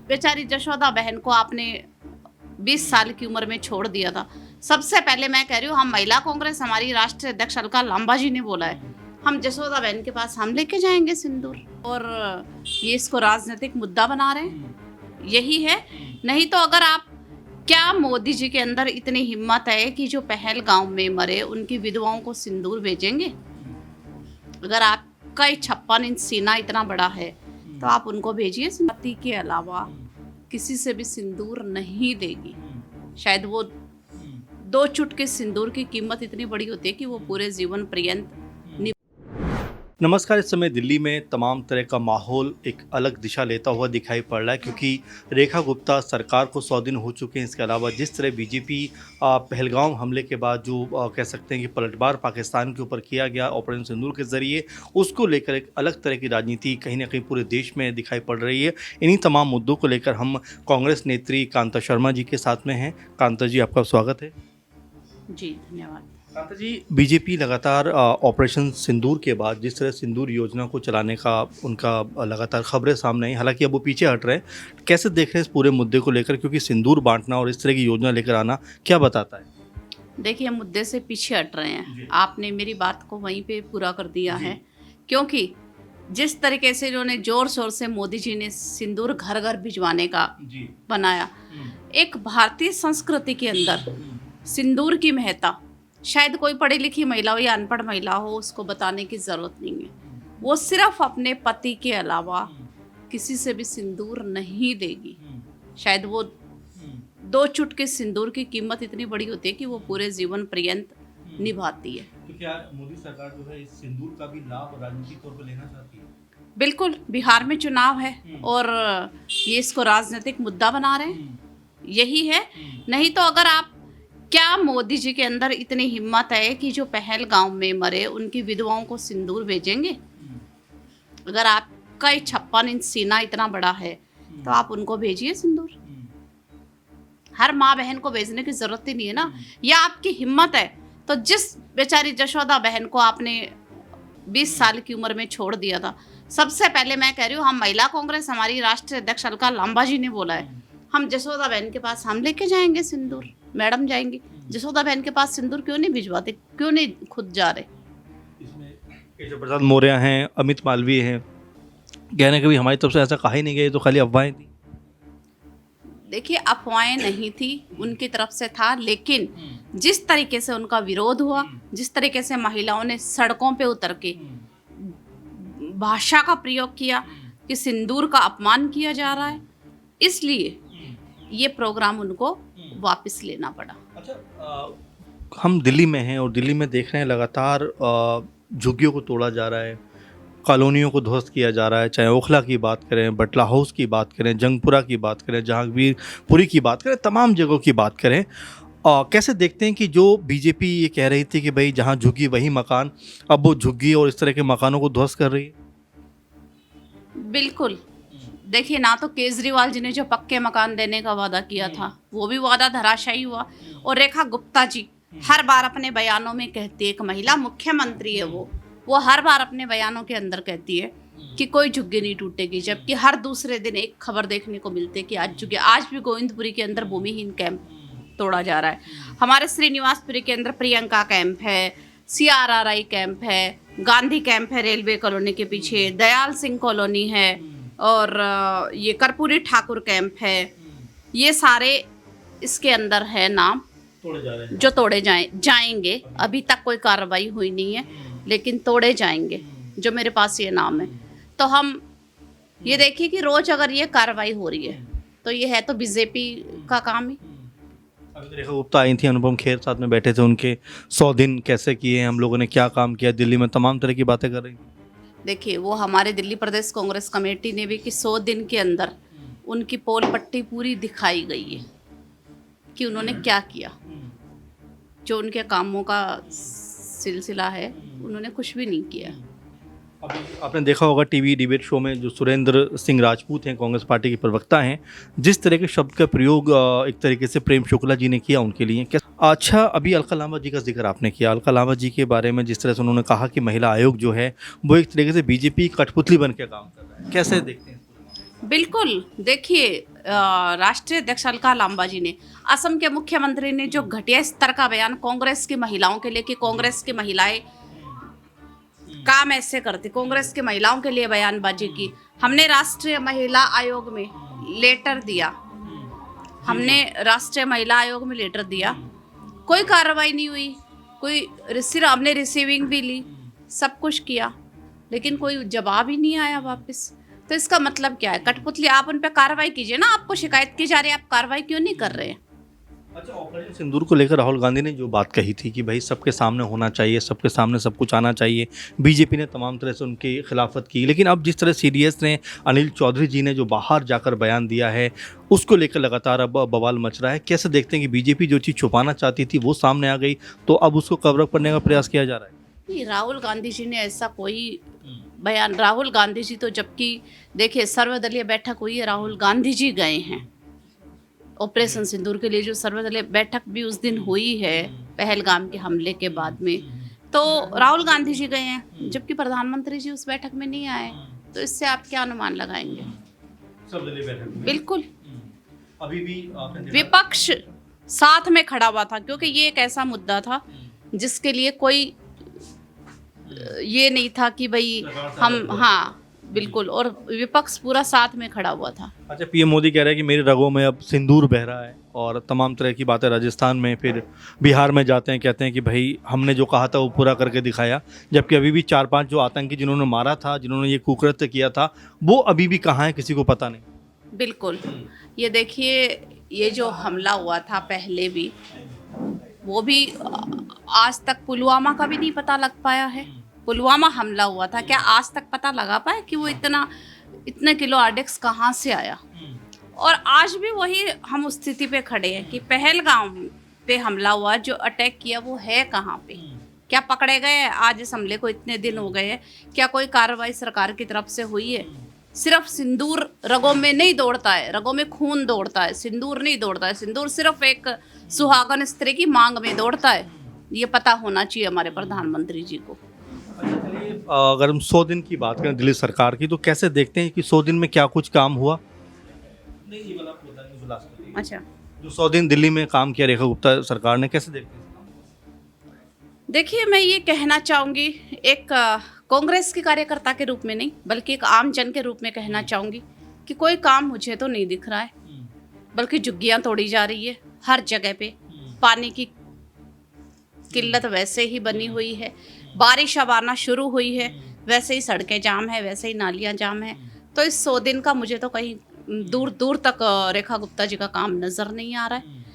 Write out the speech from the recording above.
बेचारी जशोदा बहन को आपने 20 साल की उम्र में छोड़ दिया था। सबसे पहले मैं कह रही हूँ, हम महिला कांग्रेस, हमारी राष्ट्रीय अध्यक्ष अलका लांबा जी ने बोला है, हम जशोदा बहन के पास हम लेके जाएंगे सिंदूर, और ये इसको राजनीतिक मुद्दा बना रहे हैं। यही है। नहीं तो अगर आप, क्या मोदी जी के अंदर इतनी हिम्मत है कि जो पहलगाम में मरे उनकी विधवाओं को सिंदूर भेजेंगे? अगर आपका 56 इंच सीना इतना बड़ा है तो आप उनको भेजिए। पति के अलावा किसी से भी सिंदूर नहीं देगी। शायद वो 2 चुटके सिंदूर की कीमत इतनी बड़ी होती है कि वो पूरे जीवन पर्यंत। नमस्कार। इस समय दिल्ली में तमाम तरह का माहौल एक अलग दिशा लेता हुआ दिखाई पड़ रहा है, क्योंकि रेखा गुप्ता सरकार को 100 दिन हो चुके हैं। इसके अलावा जिस तरह बीजेपी पहलगाम हमले के बाद जो कह सकते हैं कि पलटवार पाकिस्तान के ऊपर किया गया ऑपरेशन सिंदूर के ज़रिए, उसको लेकर एक अलग तरह की राजनीति कहीं ना कहीं पूरे देश में दिखाई पड़ रही है। इन्हीं तमाम मुद्दों को लेकर हम कांग्रेस नेत्री कांता शर्मा जी के साथ में हैं। कांता जी, आपका स्वागत है। जी धन्यवाद। कांता जी, बीजेपी लगातार ऑपरेशन सिंदूर के बाद जिस तरह सिंदूर योजना को चलाने का उनका लगातार खबरें सामने आई, हालांकि अब वो पीछे हट रहे हैं, कैसे देख रहे हैं इस पूरे मुद्दे को लेकर? क्योंकि सिंदूर बांटना और इस तरह की योजना लेकर आना क्या बताता है? देखिए, मुद्दे से पीछे हट रहे हैं। आपने मेरी बात को वहीं पे पूरा कर दिया है, क्योंकि जिस तरीके से इन्होंने जोर शोर से मोदी जी ने सिंदूर घर घर भिजवाने का बनाया, एक भारतीय संस्कृति के अंदर सिंदूर की महत्ता शायद कोई पढ़ी लिखी महिला हो या अनपढ़ महिला हो, उसको बताने की ज़रूरत नहीं है। वो सिर्फ अपने पति के अलावा किसी से भी सिंदूर नहीं देगी। शायद वो 2 चुटके सिंदूर की कीमत इतनी बड़ी होती है कि वो पूरे जीवन पर्यंत निभाती है। तो क्या मोदी सरकार जो है इस सिंदूर का भी लाभ राजनीतिक तौर पर लेना चाहती है? बिल्कुल। बिहार में चुनाव है और ये इसको राजनीतिक मुद्दा बना रहे हैं। यही है। नहीं तो अगर आप, क्या मोदी जी के अंदर इतनी हिम्मत है कि जो पहलगाम में मरे उनकी विधवाओं को सिंदूर भेजेंगे? अगर आपका 56 इंच सीना इतना बड़ा है तो आप उनको भेजिए सिंदूर। हर माँ बहन को भेजने की जरूरत ही नहीं है ना। या आपकी हिम्मत है तो जिस बेचारी जशोदा बहन को आपने 20 साल की उम्र में छोड़ दिया था, सबसे पहले मैं कह रही हूँ, हम महिला कांग्रेस, हमारी राष्ट्रीय अध्यक्ष अलका लांबा जी ने बोला है, हम जशोदा बहन के पास हम लेके जाएंगे सिंदूर। मैडम जाएंगी। जशोदा बहन के पास सिंदूर क्यों नहीं भिजवाते? क्यों नहीं खुद जा रहे? इसमें केशव प्रसाद मौर्य हैं, अमित मालवीय हैं, कहने के भी हमारी तरफ से ऐसा कहा ही नहीं गया, तो खाली अफवाहें थी। देखिए, अफवाहें नहीं थी, उनकी तरफ से था, लेकिन जिस तरीके से उनका विरोध हुआ, जिस तरीके से महिलाओं ने सड़कों पे उतर के भाषा का प्रयोग किया कि सिंदूर का अपमान किया जा रहा है, इसलिए ये प्रोग्राम उनको वापस लेना पड़ा। अच्छा, हम दिल्ली में हैं और दिल्ली में देख रहे हैं लगातार झुग्गियों को तोड़ा जा रहा है, कॉलोनियों को ध्वस्त किया जा रहा है। चाहे ओखला की बात करें, बटला हाउस की बात करें, जंगपुरा की बात करें, जहांगीरपुरी की बात करें, तमाम जगहों की बात करें। कैसे देखते हैं कि जो बीजेपी ये कह रही थी कि भाई जहां झुग्गी वही मकान, अब वो झुग्गी और इस तरह के मकानों को ध्वस्त कर रही है? बिल्कुल। देखिए, ना तो केजरीवाल जी ने जो पक्के मकान देने का वादा किया था, वो भी वादा धराशायी हुआ। और रेखा गुप्ता जी हर बार अपने बयानों में कहती है, एक महिला मुख्यमंत्री है, वो हर बार अपने बयानों के अंदर कहती है कि कोई झुग्गी नहीं टूटेगी, जबकि हर दूसरे दिन एक खबर देखने को मिलती है कि आज भी गोविंदपुरी के अंदर भूमिहीन कैंप तोड़ा जा रहा है। हमारे श्रीनिवासपुरी के अंदर प्रियंका कैंप है, CRRI कैंप है, गांधी कैंप है रेलवे कॉलोनी के पीछे, दयाल सिंह कॉलोनी है, और ये कर्पूरी ठाकुर कैंप है। ये सारे इसके अंदर है नाम तोड़े जा रहे हैं, जो तोड़े जाएंगे। अभी तक कोई कार्रवाई हुई नहीं है, लेकिन तोड़े जाएंगे, जो मेरे पास ये नाम है। तो हम ये देखिए कि रोज अगर ये कार्रवाई हो रही है तो ये है तो बीजेपी का काम ही। अभी रेखा गुप्ता आई थी, अनुपम खेर साथ में बैठे थे, उनके 100 दिन कैसे किए, हम लोगों ने क्या काम किया दिल्ली में, तमाम तरह की बातें कर रही थी। देखिए, वो हमारे दिल्ली प्रदेश कांग्रेस कमेटी ने भी कि 100 दिन के अंदर उनकी पोल पट्टी पूरी दिखाई गई है कि उन्होंने क्या किया। जो उनके कामों का सिलसिला है, उन्होंने कुछ भी नहीं किया। अभी आपने देखा होगा टीवी डिबेट शो में जो सुरेंद्र सिंह राजपूत हैं, कांग्रेस पार्टी के प्रवक्ता हैं, जिस तरह के शब्द का प्रयोग एक तरीके से प्रेम शुक्ला जी ने किया उनके लिए। अच्छा, अभी अलका लांबा जी का जिक्र आपने किया। अलका लांबा जी के बारे में जिस तरह से उन्होंने कहा कि महिला आयोग जो है वो एक तरीके से बीजेपी की कठपुतली बन के काम कर रहा है, कैसे देखते हैं? बिल्कुल। देखिए राष्ट्रीय अध्यक्ष अलका लांबा जी ने, असम के मुख्यमंत्री ने जो घटिया स्तर का बयान कांग्रेस की महिलाओं के लिए कि कांग्रेस की महिलाएं काम ऐसे करती, कांग्रेस की महिलाओं के लिए बयानबाजी की। हमने राष्ट्रीय महिला आयोग में लेटर दिया, हमने राष्ट्रीय महिला आयोग में लेटर दिया, कोई कार्रवाई नहीं हुई, कोई हमने रिसीविंग भी ली, सब कुछ किया, लेकिन कोई जवाब ही नहीं आया वापस। तो इसका मतलब क्या है? कठपुतली, आप उन पे कार्रवाई कीजिए ना, आपको शिकायत की जा रही है, आप कार्रवाई क्यों नहीं कर रहे हैं? अच्छा, ऑपरेशन सिंदूर को लेकर राहुल गांधी ने जो बात कही थी कि भाई सबके सामने होना चाहिए, सबके सामने सब कुछ आना चाहिए, बीजेपी ने तमाम तरह से उनकी खिलाफत की, लेकिन अब जिस तरह सीडीएस ने, अनिल चौधरी जी ने जो बाहर जाकर बयान दिया है, उसको लेकर लगातार अब बवाल मच रहा है। कैसे देखते हैं कि बीजेपी जो चीज़ छुपाना चाहती थी वो सामने आ गई, तो अब उसको कवर अप करने का प्रयास किया जा रहा है? नहीं, राहुल गांधी जी ने ऐसा कोई बयान, राहुल गांधी जी तो, जबकि देखिए सर्वदलीय बैठक हुई है, राहुल गांधी जी गए हैं ऑपरेशन सिंदूर के लिए, जो सर्वदलीय बैठक भी उस दिन हुई है पहलगाम के हमले के बाद में, तो राहुल गांधी जी गए हैं, जबकि प्रधानमंत्री जी उस बैठक में नहीं आए। तो इससे आप क्या अनुमान लगाएंगे? सर्वदलीय बैठक में बिल्कुल अभी भी आपने देखा- विपक्ष साथ में खड़ा हुआ था, क्योंकि ये एक ऐसा मुद्दा था जिसके लिए कोई ये नहीं था कि भाई हम, हाँ बिल्कुल, और विपक्ष पूरा साथ में खड़ा हुआ था। अच्छा, पीएम मोदी कह रहे हैं कि मेरी रगों में अब सिंदूर बह रहा है, और तमाम तरह की बातें राजस्थान में, फिर बिहार में जाते हैं, कहते हैं कि भाई हमने जो कहा था वो पूरा करके दिखाया, जबकि अभी भी 4-5 जो आतंकी जिन्होंने मारा था, जिन्होंने ये कुकृत्य किया था, वो अभी भी कहाँ है किसी को पता नहीं। बिल्कुल, ये देखिए, ये जो हमला हुआ था पहले भी, वो भी आज तक पुलवामा का भी नहीं पता लग पाया है। पुलवामा हमला हुआ था, क्या आज तक पता लगा पाया कि वो इतने किलो आर्डेक्स कहाँ से आया? और आज भी वही हम उस स्थिति पे खड़े हैं कि पहलगाम पे हमला हुआ, जो अटैक किया वो है कहाँ पे? क्या पकड़े गए? आज इस हमले को इतने दिन हो गए हैं, क्या कोई कार्रवाई सरकार की तरफ से हुई है? सिर्फ सिंदूर रगों में नहीं दौड़ता है, रगों में खून दौड़ता है, सिंदूर नहीं दौड़ता है। सिंदूर सिर्फ एक सुहागन स्त्री की मांग में दौड़ता है। ये पता होना चाहिए हमारे प्रधानमंत्री जी को। अगर हम 100 दिन की बात करें दिल्ली सरकार की, तो कैसे देखते हैं कि 100 दिन में क्या कुछ काम हुआ? अच्छा, जो 100 दिन दिल्ली में काम किया रेखा गुप्ता सरकार ने, कैसे देखते हैं? देखिए, मैं ये कहना चाहूँगी, एक कांग्रेस की कार्यकर्ता के रूप में नहीं, बल्कि एक आम जन के रूप में कहना चाहूँगी कि कोई काम मुझे तो नहीं दिख रहा है, बल्कि झुग्गियाँ तोड़ी जा रही है हर जगह पे। पानी की किल्लत वैसे ही बनी हुई है, बारिश अब आना शुरू हुई है, वैसे ही सड़कें जाम है, वैसे ही नालियाँ जाम है। तो इस 100 दिन का मुझे तो कहीं दूर दूर तक रेखा गुप्ता जी का काम नज़र नहीं आ रहा है।